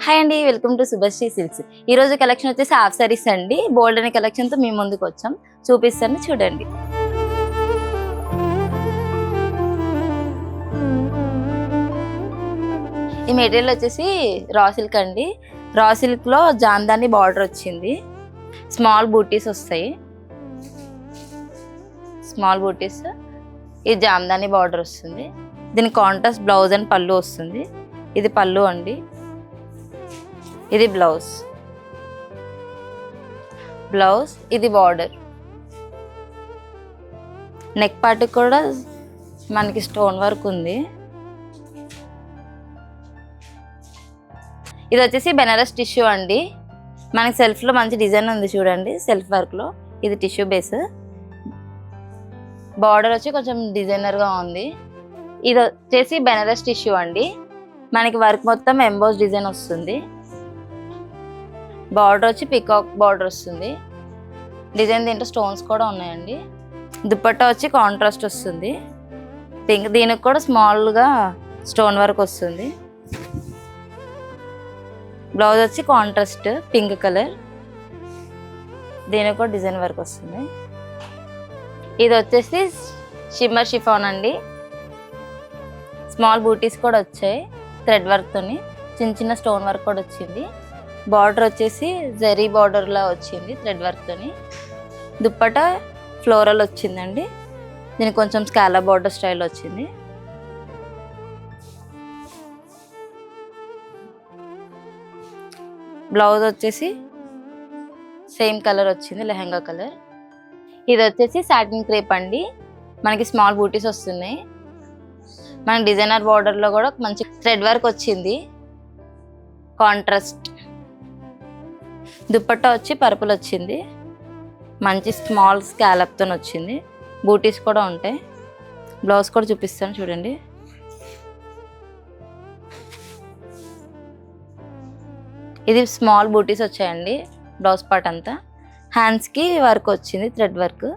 Hi అండి, welcome to Subhashree silks. ఈ రోజు కలెక్షన్ వచ్చేసి హాఫ్ సారీస్ అండి. బోల్డ్ అనే కలెక్షన్ తో మీ ముందుకు వచ్చాం, చూపిస్తాను చూడండి. ఈ మెటీరియల్ వచ్చేసి రా సిల్క్ అండి. రా సిల్క్ లో జాందాని బార్డర్ వచ్చింది. స్మాల్ బూటీస్ వస్తాయి. స్మాల్ బూటీస్, ఈ జాందాని బార్డర్ వస్తుంది. దీని కాంట్రాస్ట్ బ్లౌజ్ అండ్ పళ్ళు వస్తుంది. ఇది పళ్ళు అండి, ఇది బ్లౌజ్. ఇది బార్డర్. నెక్ పార్ట్ కూడా మనకి స్టోన్ వర్క్ ఉంది. ఇది వచ్చేసి బెనారస్ టిష్యూ అండి. మనకి సెల్ఫ్ లో మంచి డిజైన్ ఉంది చూడండి, సెల్ఫ్ వర్క్ లో. ఇది టిష్యూ బేస్. బార్డర్ వచ్చి కొంచెం డిజైనర్ గా ఉంది. ఇది వచ్చేసి బెనారస్ టిష్యూ అండి. మనకి వర్క్ మొత్తం ఎంబోస్ డిజైన్ వస్తుంది. బార్డర్ వచ్చి పికాక్ బార్డర్ వస్తుంది. డిజైన్ దీంట్లో స్టోన్స్ కూడా ఉన్నాయండి. దుపట్టా వచ్చి కాంట్రాస్ట్ వస్తుంది పింక్. దీనికి కూడా స్మాల్గా స్టోన్ వర్క్ వస్తుంది. బ్లౌజ్ వచ్చి కాంట్రాస్ట్ పింక్ కలర్. దీనికి కూడా డిజైన్ వర్క్ వస్తుంది. ఇది వచ్చేసి షిమ్మర్ షిఫాన్ అండి. స్మాల్ బూటీస్ కూడా వచ్చాయి థ్రెడ్ వర్క్తోని. చిన్న చిన్న స్టోన్ వర్క్ కూడా వచ్చింది. బార్డర్ వచ్చేసి జరీ బార్డర్ లా వచ్చింది థ్రెడ్ వర్క్ తోని. దుప్పటా ఫ్లోరల్ వచ్చిందండి. దీనికి కొంచెం స్కాలా బార్డర్ స్టైల్ వచ్చింది. బ్లౌజ్ వచ్చేసి సేమ్ కలర్ వచ్చింది, లెహంగా కలర్. ఇది వచ్చేసి సాటిన్ క్రేప్ అండి. మనకి స్మాల్ బూటీస్ వస్తున్నాయి. మనకి డిజైనర్ బార్డర్ లో కూడా మంచి థ్రెడ్ వర్క్ వచ్చింది, కాంట్రాస్ట్. దుపట్టా వచ్చి పర్పుల్ వచ్చింది. మంచి స్మాల్ స్కాలప్ తో వచ్చింది. బూటీస్ కూడా ఉంటాయి. బ్లౌజ్ కూడా చూపిస్తాను చూడండి. ఇది స్మాల్ బూటీస్ వచ్చాయండి బ్లౌజ్ పార్ట్ అంతా. హ్యాండ్స్ కి వర్క్ వచ్చింది థ్రెడ్ వర్క్.